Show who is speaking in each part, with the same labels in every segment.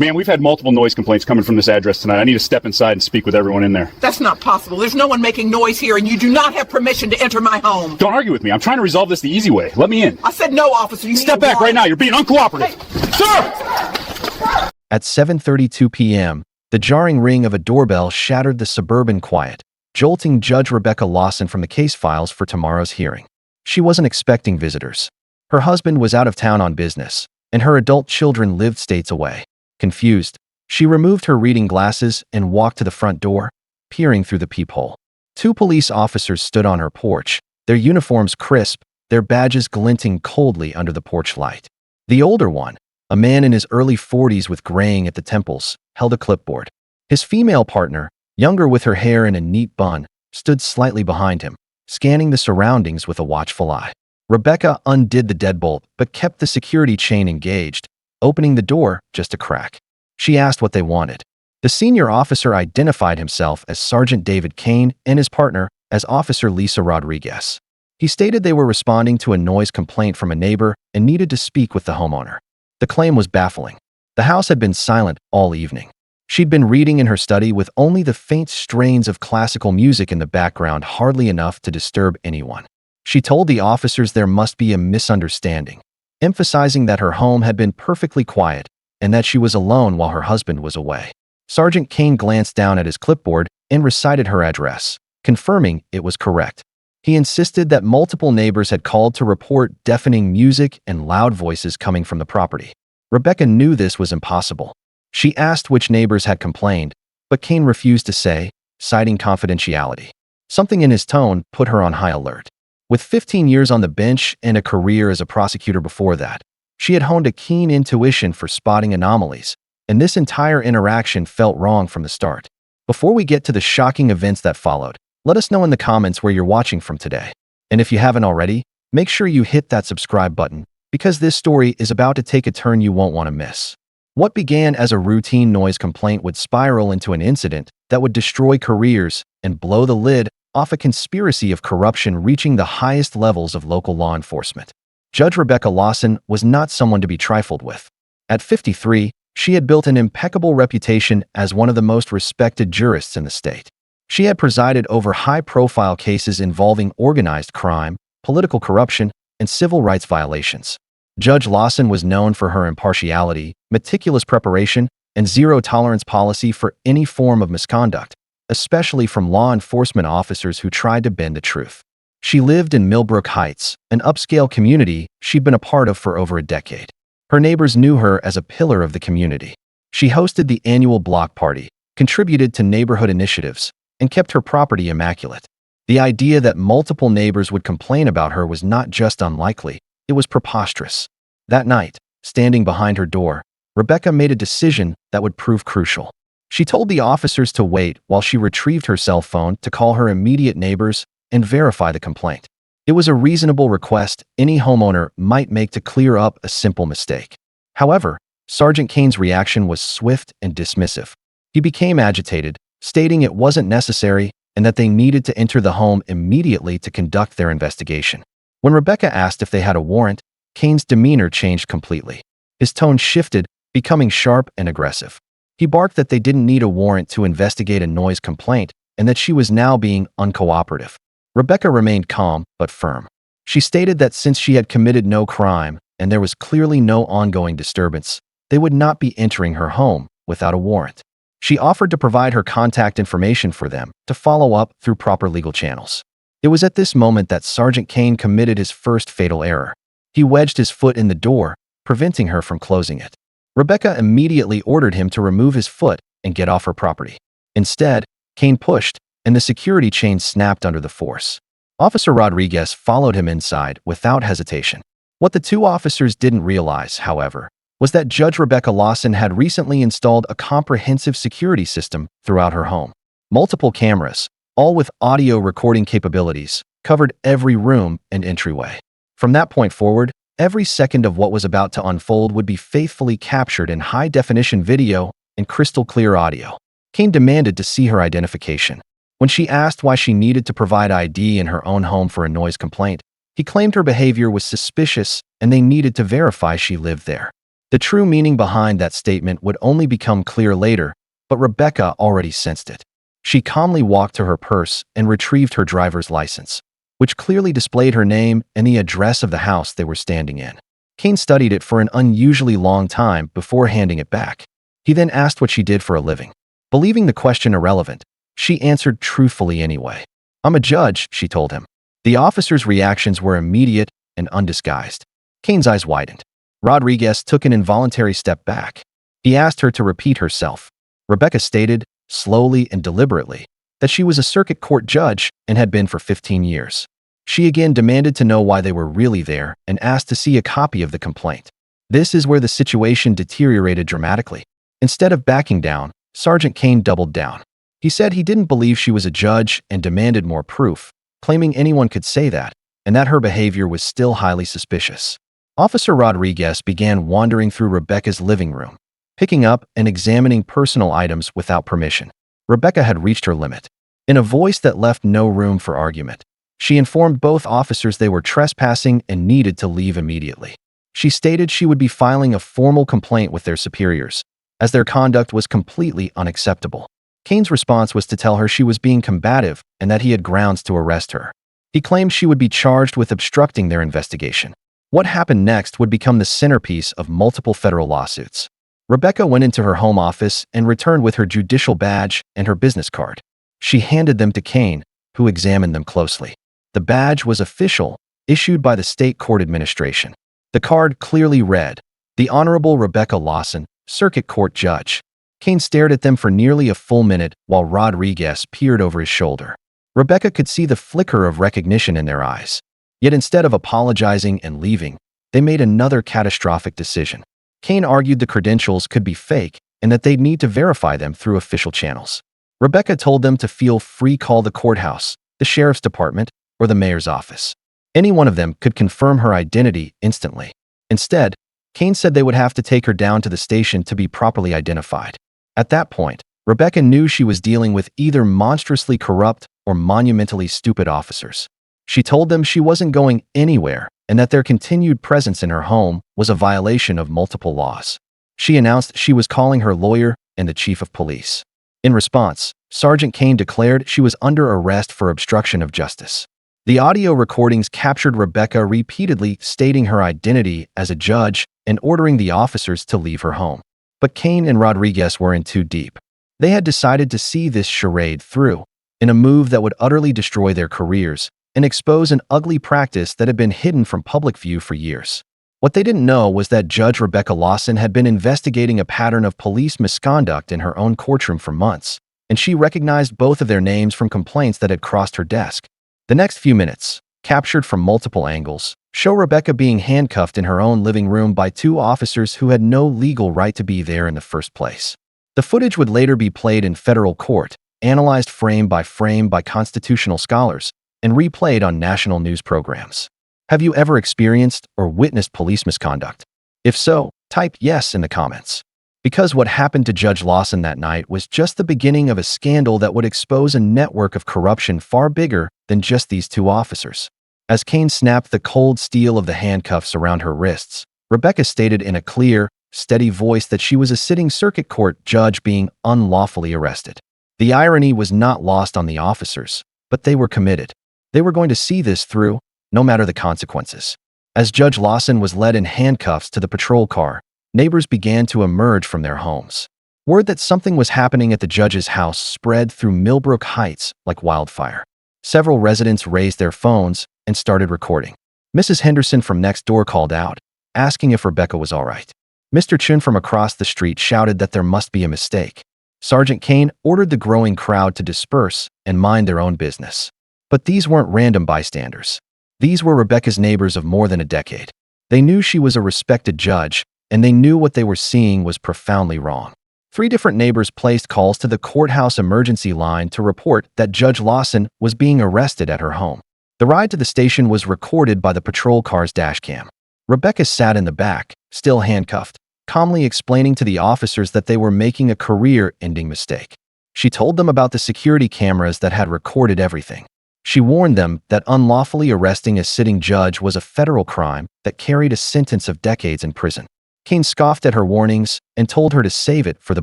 Speaker 1: Man, we've had multiple noise complaints coming from this address tonight. I need to step inside and speak with everyone in there.
Speaker 2: That's not possible. There's no one making noise here, and you do not have permission to enter my home.
Speaker 1: Don't argue with me. I'm trying to resolve this the easy way. Let me in.
Speaker 2: I said no, officer. You
Speaker 1: Step back right now. You're being uncooperative.
Speaker 2: Hey.
Speaker 1: Sir!
Speaker 3: At 7:32 p.m., the jarring ring of a doorbell shattered the suburban quiet, jolting Judge Rebecca Lawson from the case files for tomorrow's hearing. She wasn't expecting visitors. Her husband was out of town on business, and her adult children lived states away. Confused, she removed her reading glasses and walked to the front door, peering through the peephole. Two police officers stood on her porch, their uniforms crisp, their badges glinting coldly under the porch light. The older one, a man in his early 40s with graying at the temples, held a clipboard. His female partner, younger with her hair in a neat bun, stood slightly behind him, scanning the surroundings with a watchful eye. Rebecca undid the deadbolt but kept the security chain engaged, opening the door just a crack. She asked what they wanted. The senior officer identified himself as Sergeant David Kane and his partner as Officer Lisa Rodriguez. He stated they were responding to a noise complaint from a neighbor and needed to speak with the homeowner. The claim was baffling. The house had been silent all evening. She'd been reading in her study with only the faint strains of classical music in the background, hardly enough to disturb anyone. She told the officers there must be a misunderstanding, emphasizing that her home had been perfectly quiet and that she was alone while her husband was away. Sergeant Kane glanced down at his clipboard and recited her address, confirming it was correct. He insisted that multiple neighbors had called to report deafening music and loud voices coming from the property. Rebecca knew this was impossible. She asked which neighbors had complained, but Kane refused to say, citing confidentiality. Something in his tone put her on high alert. With 15 years on the bench and a career as a prosecutor before that, she had honed a keen intuition for spotting anomalies, and this entire interaction felt wrong from the start. Before we get to the shocking events that followed, let us know in the comments where you're watching from today. And if you haven't already, make sure you hit that subscribe button, because this story is about to take a turn you won't want to miss. What began as a routine noise complaint would spiral into an incident that would destroy careers and blow the lid off a conspiracy of corruption reaching the highest levels of local law enforcement. Judge Rebecca Lawson was not someone to be trifled with. At 53, she had built an impeccable reputation as one of the most respected jurists in the state. She had presided over high-profile cases involving organized crime, political corruption, and civil rights violations. Judge Lawson was known for her impartiality, meticulous preparation, and zero-tolerance policy for any form of misconduct, especially from law enforcement officers who tried to bend the truth. She lived in Millbrook Heights, an upscale community she'd been a part of for over a decade. Her neighbors knew her as a pillar of the community. She hosted the annual block party, contributed to neighborhood initiatives, and kept her property immaculate. The idea that multiple neighbors would complain about her was not just unlikely, it was preposterous. That night, standing behind her door, Rebecca made a decision that would prove crucial. She told the officers to wait while she retrieved her cell phone to call her immediate neighbors and verify the complaint. It was a reasonable request any homeowner might make to clear up a simple mistake. However, Sergeant Kane's reaction was swift and dismissive. He became agitated, stating it wasn't necessary and that they needed to enter the home immediately to conduct their investigation. When Rebecca asked if they had a warrant, Kane's demeanor changed completely. His tone shifted, becoming sharp and aggressive. He barked that they didn't need a warrant to investigate a noise complaint and that she was now being uncooperative. Rebecca remained calm but firm. She stated that since she had committed no crime and there was clearly no ongoing disturbance, they would not be entering her home without a warrant. She offered to provide her contact information for them to follow up through proper legal channels. It was at this moment that Sergeant Kane committed his first fatal error. He wedged his foot in the door, preventing her from closing it. Rebecca immediately ordered him to remove his foot and get off her property. Instead, Kane pushed, and the security chain snapped under the force. Officer Rodriguez followed him inside without hesitation. What the two officers didn't realize, however, was that Judge Rebecca Lawson had recently installed a comprehensive security system throughout her home. Multiple cameras, all with audio recording capabilities, covered every room and entryway. From that point forward, every second of what was about to unfold would be faithfully captured in high-definition video and crystal-clear audio. Kane demanded to see her identification. When she asked why she needed to provide ID in her own home for a noise complaint, he claimed her behavior was suspicious and they needed to verify she lived there. The true meaning behind that statement would only become clear later, but Rebecca already sensed it. She calmly walked to her purse and retrieved her driver's license, which clearly displayed her name and the address of the house they were standing in. Kane studied it for an unusually long time before handing it back. He then asked what she did for a living. Believing the question irrelevant, she answered truthfully anyway. "I'm a judge," she told him. The officer's reactions were immediate and undisguised. Kane's eyes widened. Rodriguez took an involuntary step back. He asked her to repeat herself. Rebecca stated, slowly and deliberately, that she was a circuit court judge and had been for 15 years. She again demanded to know why they were really there and asked to see a copy of the complaint. This is where the situation deteriorated dramatically. Instead of backing down, Sergeant Kane doubled down. He said he didn't believe she was a judge and demanded more proof, claiming anyone could say that, and that her behavior was still highly suspicious. Officer Rodriguez began wandering through Rebecca's living room, picking up and examining personal items without permission. Rebecca had reached her limit. In a voice that left no room for argument, she informed both officers they were trespassing and needed to leave immediately. She stated she would be filing a formal complaint with their superiors, as their conduct was completely unacceptable. Kane's response was to tell her she was being combative and that he had grounds to arrest her. He claimed she would be charged with obstructing their investigation. What happened next would become the centerpiece of multiple federal lawsuits. Rebecca went into her home office and returned with her judicial badge and her business card. She handed them to Kane, who examined them closely. The badge was official, issued by the state court administration. The card clearly read, "The Honorable Rebecca Lawson, Circuit Court Judge." Kane stared at them for nearly a full minute while Rodriguez peered over his shoulder. Rebecca could see the flicker of recognition in their eyes. Yet instead of apologizing and leaving, they made another catastrophic decision. Kane argued the credentials could be fake and that they'd need to verify them through official channels. Rebecca told them to feel free to call the courthouse, the sheriff's department, or the mayor's office. Any one of them could confirm her identity instantly. Instead, Kane said they would have to take her down to the station to be properly identified. At that point, Rebecca knew she was dealing with either monstrously corrupt or monumentally stupid officers. She told them she wasn't going anywhere and that their continued presence in her home was a violation of multiple laws. She announced she was calling her lawyer and the chief of police. In response, Sergeant Kane declared she was under arrest for obstruction of justice. The audio recordings captured Rebecca repeatedly stating her identity as a judge and ordering the officers to leave her home. But Kane and Rodriguez were in too deep. They had decided to see this charade through, in a move that would utterly destroy their careers and expose an ugly practice that had been hidden from public view for years. What they didn't know was that Judge Rebecca Lawson had been investigating a pattern of police misconduct in her own courtroom for months, and she recognized both of their names from complaints that had crossed her desk. The next few minutes, captured from multiple angles, show Rebecca being handcuffed in her own living room by two officers who had no legal right to be there in the first place. The footage would later be played in federal court, analyzed frame by constitutional scholars, and replayed on national news programs. Have you ever experienced or witnessed police misconduct? If so, type yes in the comments. Because what happened to Judge Lawson that night was just the beginning of a scandal that would expose a network of corruption far bigger than just these two officers. As Kane snapped the cold steel of the handcuffs around her wrists, Rebecca stated in a clear, steady voice that she was a sitting circuit court judge being unlawfully arrested. The irony was not lost on the officers, but they were committed. They were going to see this through, no matter the consequences. As Judge Lawson was led in handcuffs to the patrol car, neighbors began to emerge from their homes. Word that something was happening at the judge's house spread through Millbrook Heights like wildfire. Several residents raised their phones and started recording. Mrs. Henderson from next door called out, asking if Rebecca was all right. Mr. Chun from across the street shouted that there must be a mistake. Sergeant Kane ordered the growing crowd to disperse and mind their own business. But these weren't random bystanders. These were Rebecca's neighbors of more than a decade. They knew she was a respected judge, and they knew what they were seeing was profoundly wrong. 3 different neighbors placed calls to the courthouse emergency line to report that Judge Lawson was being arrested at her home. The ride to the station was recorded by the patrol car's dashcam. Rebecca sat in the back, still handcuffed, calmly explaining to the officers that they were making a career-ending mistake. She told them about the security cameras that had recorded everything. She warned them that unlawfully arresting a sitting judge was a federal crime that carried a sentence of decades in prison. Kane scoffed at her warnings and told her to save it for the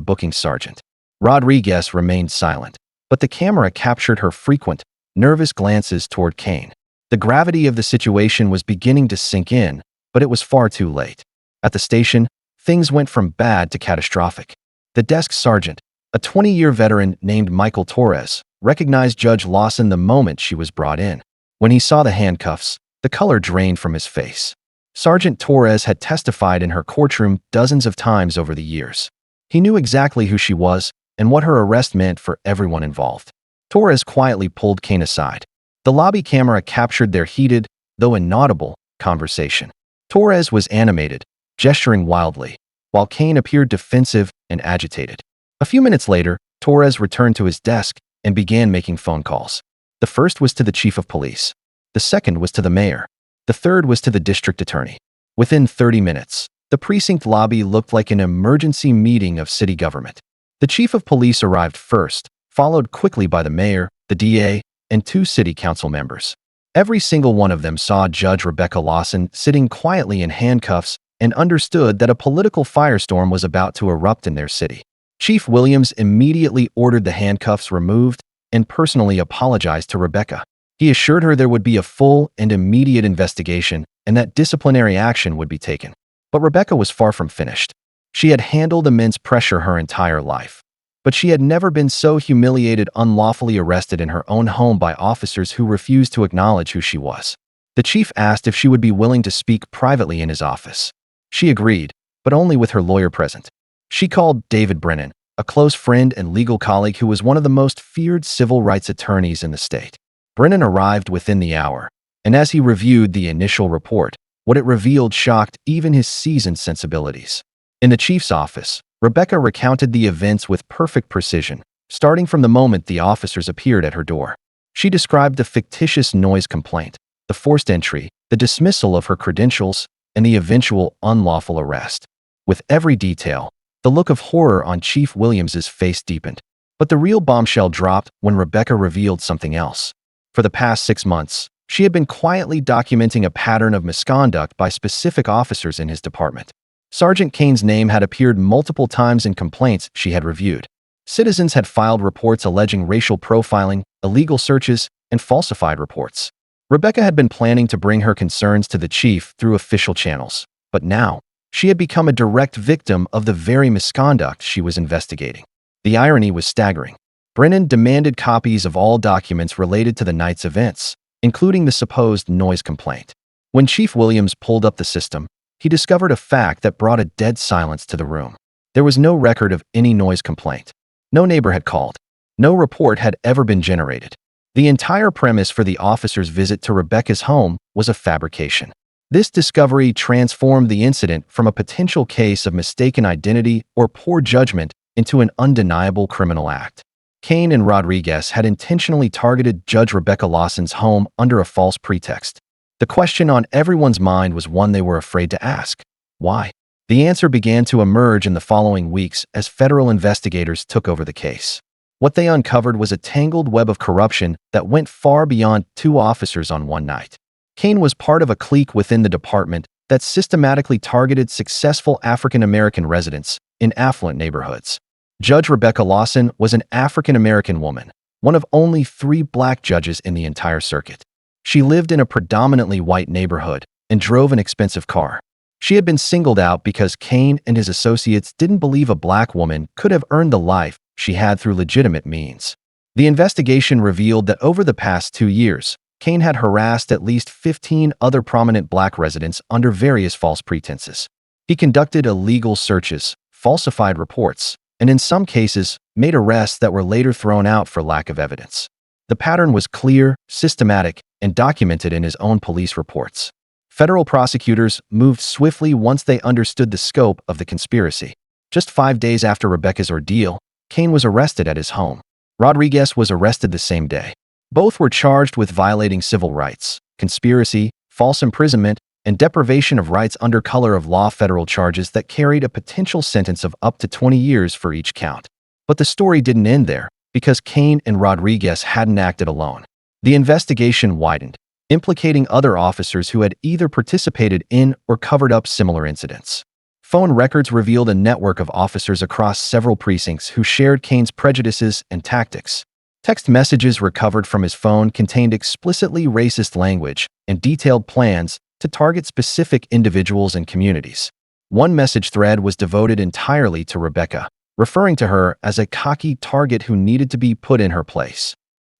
Speaker 3: booking sergeant. Rodriguez remained silent, but the camera captured her frequent, nervous glances toward Kane. The gravity of the situation was beginning to sink in, but it was far too late. At the station, things went from bad to catastrophic. The desk sergeant, a 20-year veteran named Michael Torres, recognized Judge Lawson the moment she was brought in. When he saw the handcuffs, the color drained from his face. Sergeant Torres had testified in her courtroom dozens of times over the years. He knew exactly who she was and what her arrest meant for everyone involved. Torres quietly pulled Kane aside. The lobby camera captured their heated, though inaudible, conversation. Torres was animated, gesturing wildly, while Kane appeared defensive and agitated. A few minutes later, Torres returned to his desk and began making phone calls. The first was to the chief of police. The second was to the mayor. The third was to the district attorney. Within 30 minutes, the precinct lobby looked like an emergency meeting of city government. The chief of police arrived first, followed quickly by the mayor, the DA, and 2 city council members. Every single one of them saw Judge Rebecca Lawson sitting quietly in handcuffs and understood that a political firestorm was about to erupt in their city. Chief Williams immediately ordered the handcuffs removed and personally apologized to Rebecca. He assured her there would be a full and immediate investigation and that disciplinary action would be taken. But Rebecca was far from finished. She had handled immense pressure her entire life, but she had never been so humiliated, unlawfully arrested in her own home by officers who refused to acknowledge who she was. The chief asked if she would be willing to speak privately in his office. She agreed, but only with her lawyer present. She called David Brennan, a close friend and legal colleague who was one of the most feared civil rights attorneys in the state. Brennan arrived within the hour, and as he reviewed the initial report, what it revealed shocked even his seasoned sensibilities. In the chief's office, Rebecca recounted the events with perfect precision, starting from the moment the officers appeared at her door. She described the fictitious noise complaint, the forced entry, the dismissal of her credentials, and the eventual unlawful arrest. With every detail, the look of horror on Chief Williams's face deepened. But the real bombshell dropped when Rebecca revealed something else. For the past 6 months, she had been quietly documenting a pattern of misconduct by specific officers in his department. Sergeant Kane's name had appeared multiple times in complaints she had reviewed. Citizens had filed reports alleging racial profiling, illegal searches, and falsified reports. Rebecca had been planning to bring her concerns to the chief through official channels, but now, she had become a direct victim of the very misconduct she was investigating. The irony was staggering. Brennan demanded copies of all documents related to the night's events, including the supposed noise complaint. When Chief Williams pulled up the system, he discovered a fact that brought a dead silence to the room. There was no record of any noise complaint. No neighbor had called. No report had ever been generated. The entire premise for the officer's visit to Rebecca's home was a fabrication. This discovery transformed the incident from a potential case of mistaken identity or poor judgment into an undeniable criminal act. Kane and Rodriguez had intentionally targeted Judge Rebecca Lawson's home under a false pretext. The question on everyone's mind was one they were afraid to ask. Why? The answer began to emerge in the following weeks as federal investigators took over the case. What they uncovered was a tangled web of corruption that went far beyond 2 officers on one night. Kane was part of a clique within the department that systematically targeted successful African-American residents in affluent neighborhoods. Judge Rebecca Lawson was an African-American woman, one of only 3 black judges in the entire circuit. She lived in a predominantly white neighborhood and drove an expensive car. She had been singled out because Kane and his associates didn't believe a black woman could have earned the life she had through legitimate means. The investigation revealed that over the past 2 years, Kane had harassed at least 15 other prominent black residents under various false pretenses. He conducted illegal searches, falsified reports, and in some cases, made arrests that were later thrown out for lack of evidence. The pattern was clear, systematic, and documented in his own police reports. Federal prosecutors moved swiftly once they understood the scope of the conspiracy. Just 5 days after Rebecca's ordeal, Kane was arrested at his home. Rodriguez was arrested the same day. Both were charged with violating civil rights, conspiracy, false imprisonment, and deprivation of rights under color of law, federal charges that carried a potential sentence of up to 20 years for each count. But the story didn't end there, because Kane and Rodriguez hadn't acted alone. The investigation widened, implicating other officers who had either participated in or covered up similar incidents. Phone records revealed a network of officers across several precincts who shared Kane's prejudices and tactics. Text messages recovered from his phone contained explicitly racist language and detailed plans to target specific individuals and communities. One message thread was devoted entirely to Rebecca, referring to her as a cocky target who needed to be put in her place.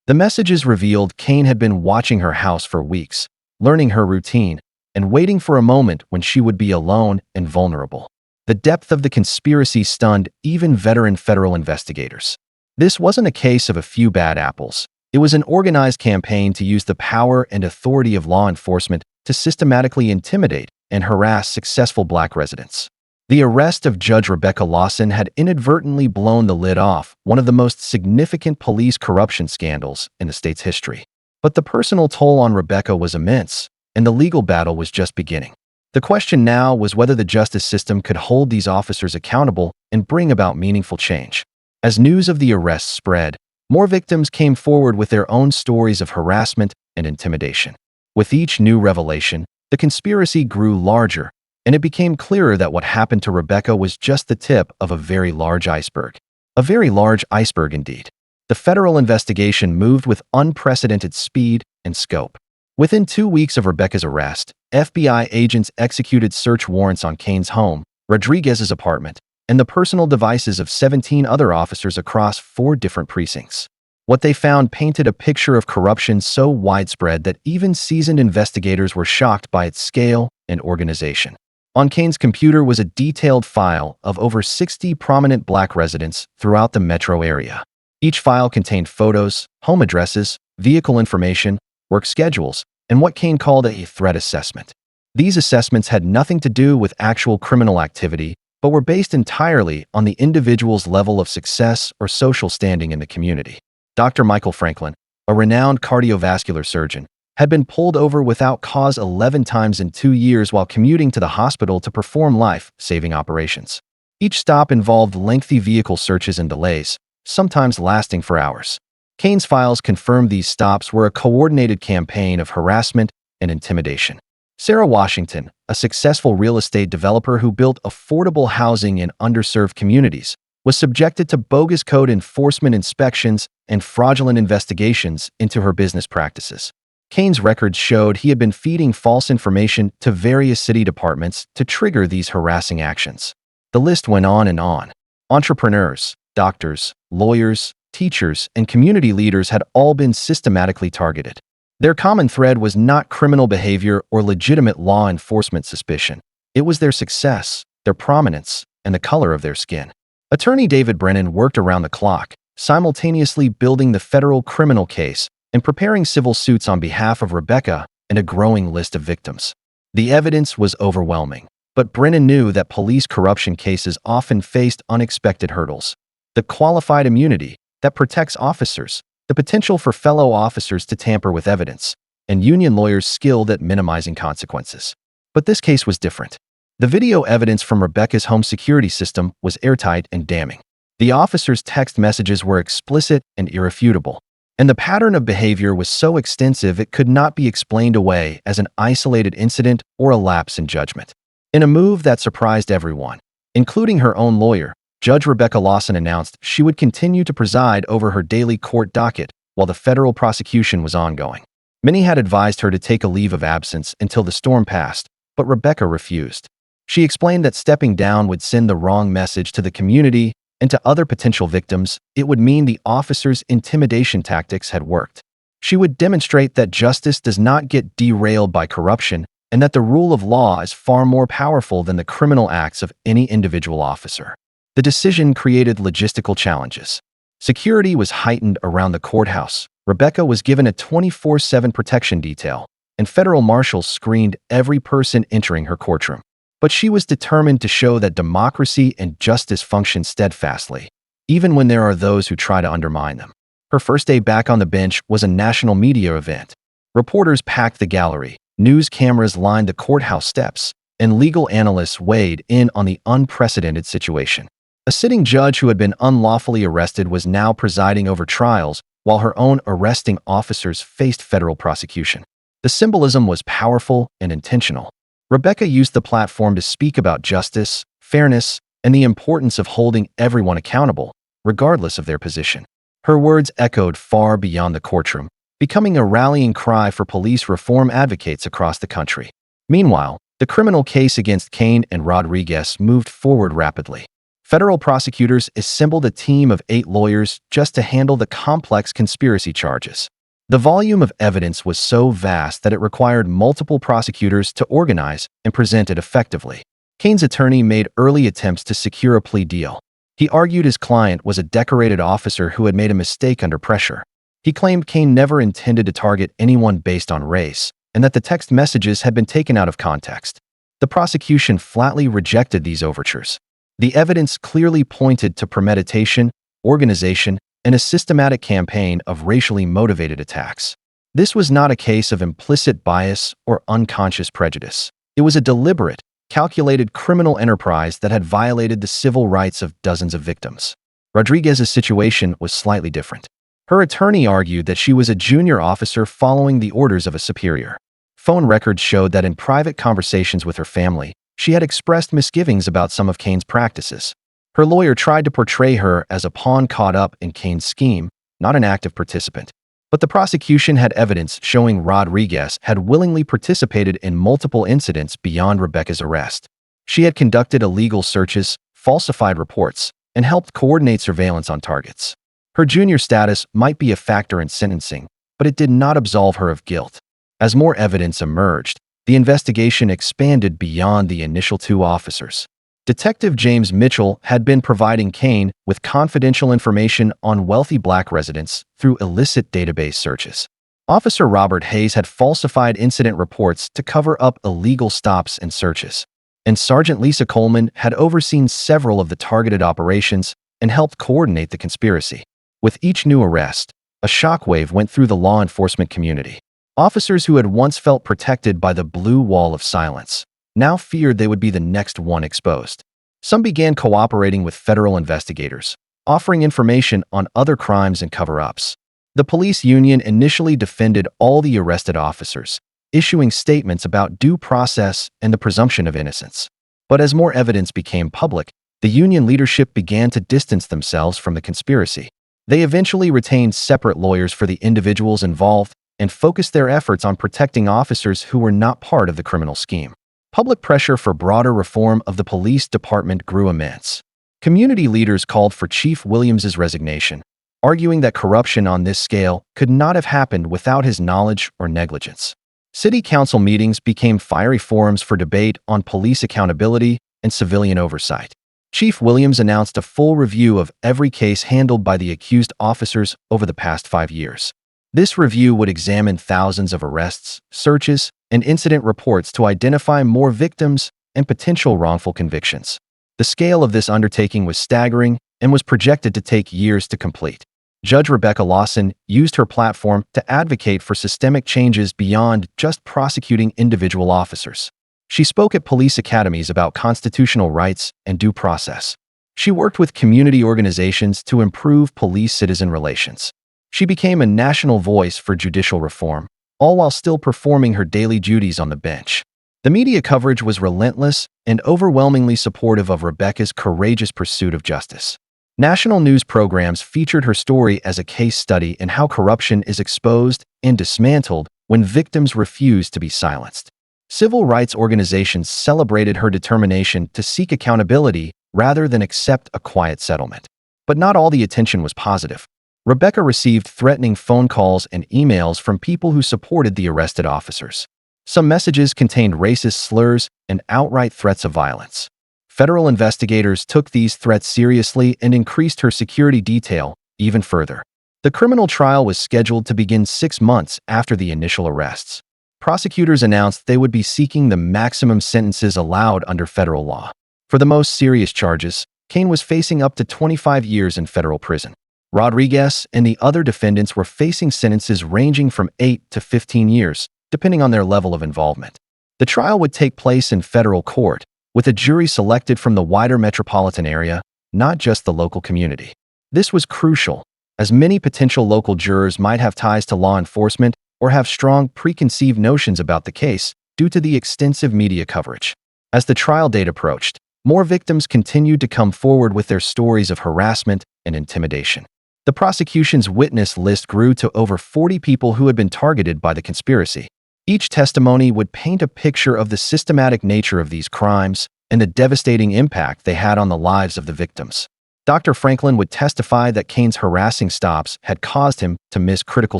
Speaker 3: The messages revealed Kane had been watching her house for weeks, learning her routine, and waiting for a moment when she would be alone and vulnerable. The depth of the conspiracy stunned even veteran federal investigators. This wasn't a case of a few bad apples. It was an organized campaign to use the power and authority of law enforcement to systematically intimidate and harass successful Black residents. The arrest of Judge Rebecca Lawson had inadvertently blown the lid off one of the most significant police corruption scandals in the state's history. But the personal toll on Rebecca was immense, and the legal battle was just beginning. The question now was whether the justice system could hold these officers accountable and bring about meaningful change. As news of the arrests spread, more victims came forward with their own stories of harassment and intimidation. With each new revelation, the conspiracy grew larger, and it became clearer that what happened to Rebecca was just the tip of a very large iceberg. A very large iceberg indeed. The federal investigation moved with unprecedented speed and scope. Within 2 weeks of Rebecca's arrest, FBI agents executed search warrants on Kane's home, Rodriguez's apartment, and the personal devices of 17 other officers across 4 different precincts. What they found painted a picture of corruption so widespread that even seasoned investigators were shocked by its scale and organization. On Kane's computer was a detailed file of over 60 prominent Black residents throughout the metro area. Each file contained photos, home addresses, vehicle information, work schedules, and what Kane called a threat assessment. These assessments had nothing to do with actual criminal activity, but were based entirely on the individual's level of success or social standing in the community. Dr. Michael Franklin, a renowned cardiovascular surgeon, had been pulled over without cause 11 times in 2 years while commuting to the hospital to perform life-saving operations. Each stop involved lengthy vehicle searches and delays, sometimes lasting for hours. Kane's files confirmed these stops were a coordinated campaign of harassment and intimidation. Sarah Washington, a successful real estate developer who built affordable housing in underserved communities, was subjected to bogus code enforcement inspections and fraudulent investigations into her business practices. Kane's records showed he had been feeding false information to various city departments to trigger these harassing actions. The list went on and on. Entrepreneurs, doctors, lawyers, teachers, and community leaders had all been systematically targeted. Their common thread was not criminal behavior or legitimate law enforcement suspicion. It was their success, their prominence, and the color of their skin. Attorney David Brennan worked around the clock, simultaneously building the federal criminal case and preparing civil suits on behalf of Rebecca and a growing list of victims. The evidence was overwhelming, but Brennan knew that police corruption cases often faced unexpected hurdles. The qualified immunity that protects officers, the potential for fellow officers to tamper with evidence, and union lawyers skilled at minimizing consequences. But this case was different. The video evidence from Rebecca's home security system was airtight and damning. The officers' text messages were explicit and irrefutable, and the pattern of behavior was so extensive it could not be explained away as an isolated incident or a lapse in judgment. In a move that surprised everyone, including her own lawyer, Judge Rebecca Lawson announced she would continue to preside over her daily court docket while the federal prosecution was ongoing. Many had advised her to take a leave of absence until the storm passed, but Rebecca refused. She explained that stepping down would send the wrong message to the community and to other potential victims. It would mean the officers' intimidation tactics had worked. She would demonstrate that justice does not get derailed by corruption and that the rule of law is far more powerful than the criminal acts of any individual officer. The decision created logistical challenges. Security was heightened around the courthouse. Rebecca was given a 24/7 protection detail, and federal marshals screened every person entering her courtroom. But she was determined to show that democracy and justice function steadfastly, even when there are those who try to undermine them. Her first day back on the bench was a national media event. Reporters packed the gallery, news cameras lined the courthouse steps, and legal analysts weighed in on the unprecedented situation. A sitting judge who had been unlawfully arrested was now presiding over trials, while her own arresting officers faced federal prosecution. The symbolism was powerful and intentional. Rebecca used the platform to speak about justice, fairness, and the importance of holding everyone accountable, regardless of their position. Her words echoed far beyond the courtroom, becoming a rallying cry for police reform advocates across the country. Meanwhile, the criminal case against Kane and Rodriguez moved forward rapidly. Federal prosecutors assembled a team of 8 lawyers just to handle the complex conspiracy charges. The volume of evidence was so vast that it required multiple prosecutors to organize and present it effectively. Kane's attorney made early attempts to secure a plea deal. He argued his client was a decorated officer who had made a mistake under pressure. He claimed Kane never intended to target anyone based on race, and that the text messages had been taken out of context. The prosecution flatly rejected these overtures. The evidence clearly pointed to premeditation, organization, and a systematic campaign of racially motivated attacks. This was not a case of implicit bias or unconscious prejudice. It was a deliberate, calculated criminal enterprise that had violated the civil rights of dozens of victims. Rodriguez's situation was slightly different. Her attorney argued that she was a junior officer following the orders of a superior. Phone records showed that in private conversations with her family, she had expressed misgivings about some of Kane's practices. Her lawyer tried to portray her as a pawn caught up in Kane's scheme, not an active participant. But the prosecution had evidence showing Rodriguez had willingly participated in multiple incidents beyond Rebecca's arrest. She had conducted illegal searches, falsified reports, and helped coordinate surveillance on targets. Her junior status might be a factor in sentencing, but it did not absolve her of guilt. As more evidence emerged, the investigation expanded beyond the initial 2 officers. Detective James Mitchell had been providing Kane with confidential information on wealthy black residents through illicit database searches. Officer Robert Hayes had falsified incident reports to cover up illegal stops and searches. And Sergeant Lisa Coleman had overseen several of the targeted operations and helped coordinate the conspiracy. With each new arrest, a shockwave went through the law enforcement community. Officers who had once felt protected by the blue wall of silence now feared they would be the next one exposed. Some began cooperating with federal investigators, offering information on other crimes and cover-ups. The police union initially defended all the arrested officers, issuing statements about due process and the presumption of innocence. But as more evidence became public, the union leadership began to distance themselves from the conspiracy. They eventually retained separate lawyers for the individuals involved and focused their efforts on protecting officers who were not part of the criminal scheme. Public pressure for broader reform of the police department grew immense. Community leaders called for Chief Williams's resignation, arguing that corruption on this scale could not have happened without his knowledge or negligence. City council meetings became fiery forums for debate on police accountability and civilian oversight. Chief Williams announced a full review of every case handled by the accused officers over the past 5 years. This review would examine thousands of arrests, searches, and incident reports to identify more victims and potential wrongful convictions. The scale of this undertaking was staggering and was projected to take years to complete. Judge Rebecca Lawson used her platform to advocate for systemic changes beyond just prosecuting individual officers. She spoke at police academies about constitutional rights and due process. She worked with community organizations to improve police-citizen relations. She became a national voice for judicial reform, all while still performing her daily duties on the bench. The media coverage was relentless and overwhelmingly supportive of Rebecca's courageous pursuit of justice. National news programs featured her story as a case study in how corruption is exposed and dismantled when victims refuse to be silenced. Civil rights organizations celebrated her determination to seek accountability rather than accept a quiet settlement. But not all the attention was positive. Rebecca received threatening phone calls and emails from people who supported the arrested officers. Some messages contained racist slurs and outright threats of violence. Federal investigators took these threats seriously and increased her security detail even further. The criminal trial was scheduled to begin 6 months after the initial arrests. Prosecutors announced they would be seeking the maximum sentences allowed under federal law. For the most serious charges, Kane was facing up to 25 years in federal prison. Rodriguez and the other defendants were facing sentences ranging from 8 to 15 years, depending on their level of involvement. The trial would take place in federal court, with a jury selected from the wider metropolitan area, not just the local community. This was crucial, as many potential local jurors might have ties to law enforcement or have strong preconceived notions about the case due to the extensive media coverage. As the trial date approached, More victims continued to come forward with their stories of harassment and intimidation. The prosecution's witness list grew to over 40 people who had been targeted by the conspiracy. Each testimony would paint a picture of the systematic nature of these crimes and the devastating impact they had on the lives of the victims. Dr. Franklin would testify that Kane's harassing stops had caused him to miss critical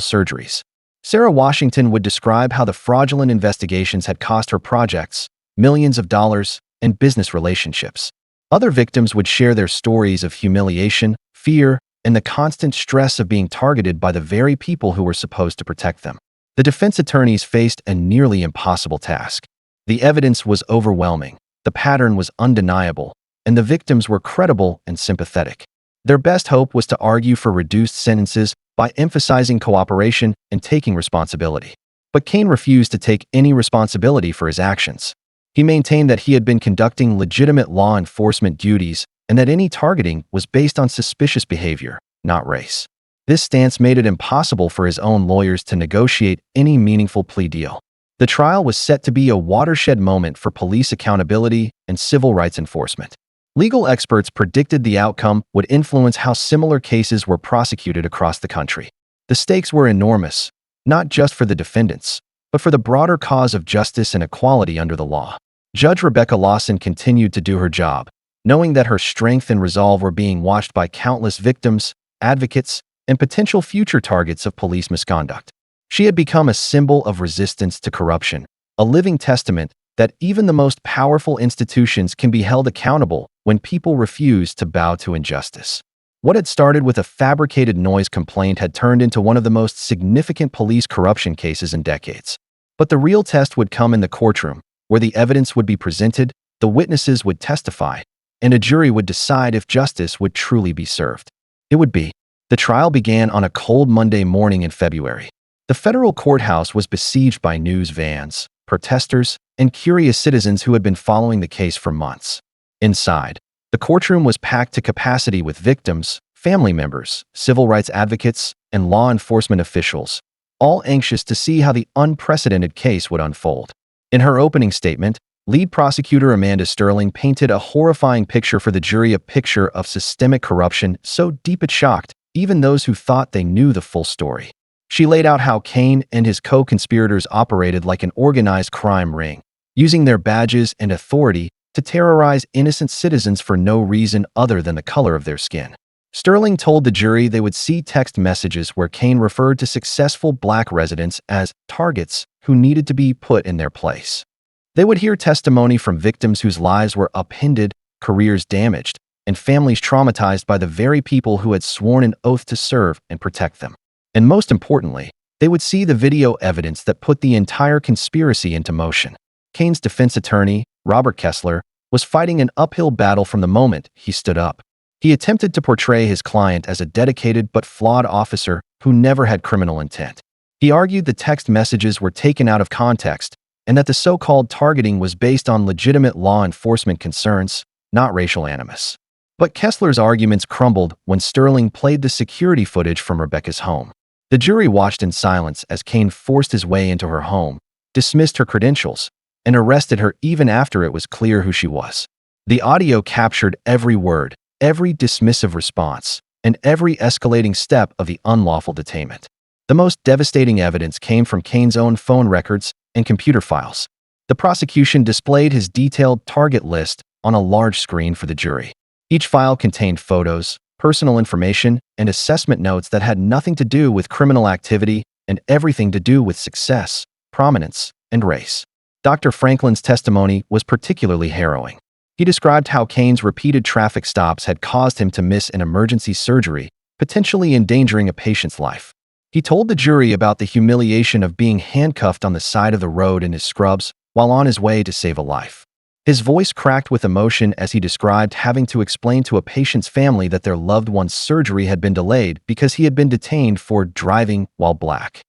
Speaker 3: surgeries. Sarah Washington would describe how the fraudulent investigations had cost her projects, millions of dollars, and business relationships. Other victims would share their stories of humiliation, fear, and the constant stress of being targeted by the very people who were supposed to protect them. The defense attorneys faced a nearly impossible task. The evidence was overwhelming, the pattern was undeniable, and the victims were credible and sympathetic. Their best hope was to argue for reduced sentences by emphasizing cooperation and taking responsibility. But Kane refused to take any responsibility for his actions. He maintained that he had been conducting legitimate law enforcement duties and that any targeting was based on suspicious behavior, not race. This stance made it impossible for his own lawyers to negotiate any meaningful plea deal. The trial was set to be a watershed moment for police accountability and civil rights enforcement. Legal experts predicted the outcome would influence how similar cases were prosecuted across the country. The stakes were enormous, not just for the defendants, but for the broader cause of justice and equality under the law. Judge Rebecca Lawson continued to do her job, knowing that her strength and resolve were being watched by countless victims, advocates, and potential future targets of police misconduct. She had become a symbol of resistance to corruption, a living testament that even the most powerful institutions can be held accountable when people refuse to bow to injustice. What had started with a fabricated noise complaint had turned into one of the most significant police corruption cases in decades. But the real test would come in the courtroom, where the evidence would be presented, the witnesses would testify, and a jury would decide if justice would truly be served. It would be. The trial began on a cold Monday morning in February. The federal courthouse was besieged by news vans, protesters, and curious citizens who had been following the case for months. Inside, the courtroom was packed to capacity with victims, family members, civil rights advocates, and law enforcement officials, all anxious to see how the unprecedented case would unfold. In her opening statement, lead prosecutor Amanda Sterling painted a horrifying picture for the jury, a picture of systemic corruption so deep it shocked even those who thought they knew the full story. She laid out how Kane and his co-conspirators operated like an organized crime ring, using their badges and authority to terrorize innocent citizens for no reason other than the color of their skin. Sterling told the jury they would see text messages where Kane referred to successful black residents as targets who needed to be put in their place. They would hear testimony from victims whose lives were upended, careers damaged, and families traumatized by the very people who had sworn an oath to serve and protect them. And most importantly, they would see the video evidence that put the entire conspiracy into motion. Kane's defense attorney, Robert Kessler, was fighting an uphill battle from the moment he stood up. He attempted to portray his client as a dedicated but flawed officer who never had criminal intent. He argued the text messages were taken out of context and that the so-called targeting was based on legitimate law enforcement concerns, not racial animus. But Kessler's arguments crumbled when Sterling played the security footage from Rebecca's home. The jury watched in silence as Kane forced his way into her home, dismissed her credentials, and arrested her even after it was clear who she was. The audio captured every word, every dismissive response, and every escalating step of the unlawful detainment. The most devastating evidence came from Kane's own phone records and computer files. The prosecution displayed his detailed target list on a large screen for the jury. Each file contained photos, personal information, and assessment notes that had nothing to do with criminal activity and everything to do with success, prominence, and race. Dr. Franklin's testimony was particularly harrowing. He described how Kane's repeated traffic stops had caused him to miss an emergency surgery, potentially endangering a patient's life. He told the jury about the humiliation of being handcuffed on the side of the road in his scrubs while on his way to save a life. His voice cracked with emotion as he described having to explain to a patient's family that their loved one's surgery had been delayed because he had been detained for driving while black.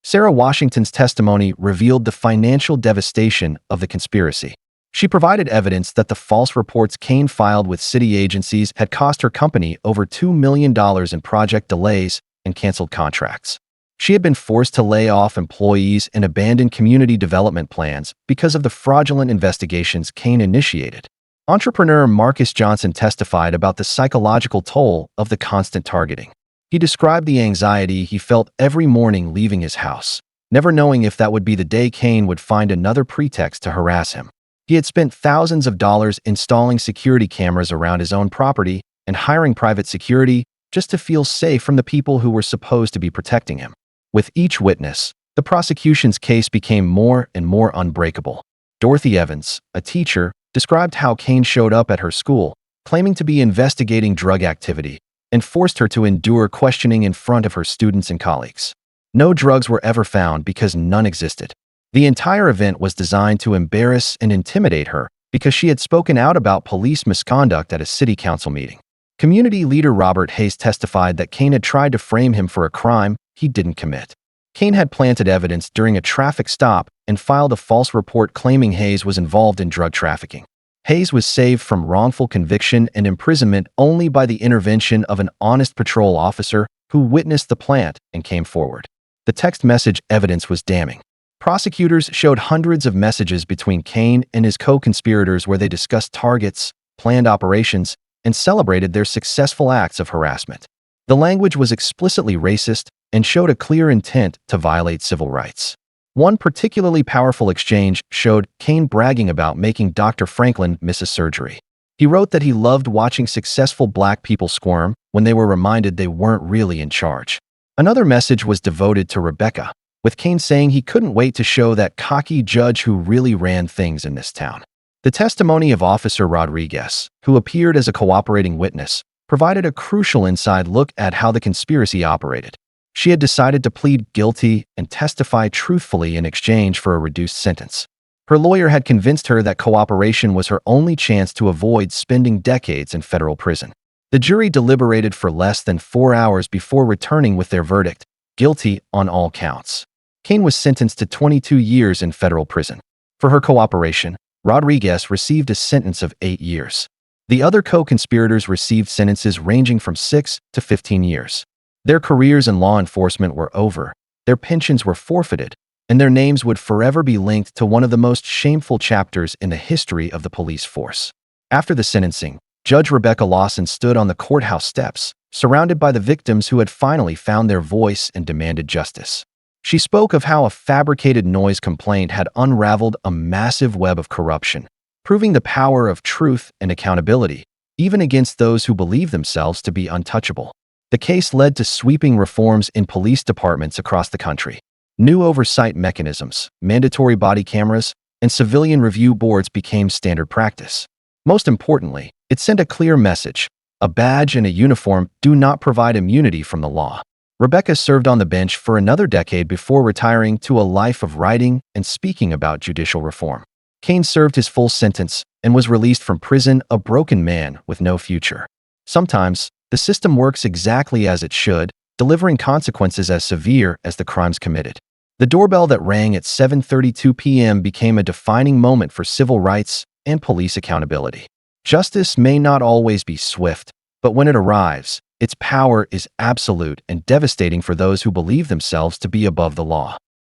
Speaker 3: Sarah Washington's testimony revealed the financial devastation of the conspiracy. She provided evidence that the false reports Kane filed with city agencies had cost her company over $2 million in project delays and canceled contracts. She had been forced to lay off employees and abandon community development plans because of the fraudulent investigations Kane initiated. Entrepreneur Marcus Johnson testified about the psychological toll of the constant targeting. He described the anxiety he felt every morning leaving his house, never knowing if that would be the day Kane would find another pretext to harass him. He had spent thousands of dollars installing security cameras around his own property and hiring private security just to feel safe from the people who were supposed to be protecting him. With each witness, the prosecution's case became more and more unbreakable. Dorothy Evans, a teacher, described how Kane showed up at her school, claiming to be investigating drug activity, and forced her to endure questioning in front of her students and colleagues. No drugs were ever found because none existed. The entire event was designed to embarrass and intimidate her because she had spoken out about police misconduct at a city council meeting. Community leader Robert Hayes testified that Kane had tried to frame him for a crime he didn't commit. Kane had planted evidence during a traffic stop and filed a false report claiming Hayes was involved in drug trafficking. Hayes was saved from wrongful conviction and imprisonment only by the intervention of an honest patrol officer who witnessed the plant and came forward. The text message evidence was damning. Prosecutors showed hundreds of messages between Kane and his co-conspirators where they discussed targets, planned operations, and celebrated their successful acts of harassment. The language was explicitly racist and showed a clear intent to violate civil rights. One particularly powerful exchange showed Kane bragging about making Dr. Franklin miss a surgery. He wrote that he loved watching successful black people squirm when they were reminded they weren't really in charge. Another message was devoted to Rebecca, with Kane saying he couldn't wait to show that cocky judge who really ran things in this town. The testimony of Officer Rodriguez, who appeared as a cooperating witness, provided a crucial inside look at how the conspiracy operated. She had decided to plead guilty and testify truthfully in exchange for a reduced sentence. Her lawyer had convinced her that cooperation was her only chance to avoid spending decades in federal prison. The jury deliberated for less than 4 hours before returning with their verdict, guilty on all counts. Kane was sentenced to 22 years in federal prison. For her cooperation, Rodriguez received a sentence of 8 years. The other co-conspirators received sentences ranging from 6 to 15 years. Their careers in law enforcement were over, their pensions were forfeited, and their names would forever be linked to one of the most shameful chapters in the history of the police force. After the sentencing, Judge Rebecca Lawson stood on the courthouse steps, surrounded by the victims who had finally found their voice and demanded justice. She spoke of how a fabricated noise complaint had unraveled a massive web of corruption, proving the power of truth and accountability, even against those who believe themselves to be untouchable. The case led to sweeping reforms in police departments across the country. New oversight mechanisms, mandatory body cameras, and civilian review boards became standard practice. Most importantly, it sent a clear message: a badge and a uniform do not provide immunity from the law. Rebecca served on the bench for another decade before retiring to a life of writing and speaking about judicial reform. Kane served his full sentence and was released from prison a broken man with no future. Sometimes, the system works exactly as it should, delivering consequences as severe as the crimes committed. The doorbell that rang at 7:32 p.m. became a defining moment for civil rights and police accountability. Justice may not always be swift, but when it arrives, its power is absolute and devastating for those who believe themselves to be above the law.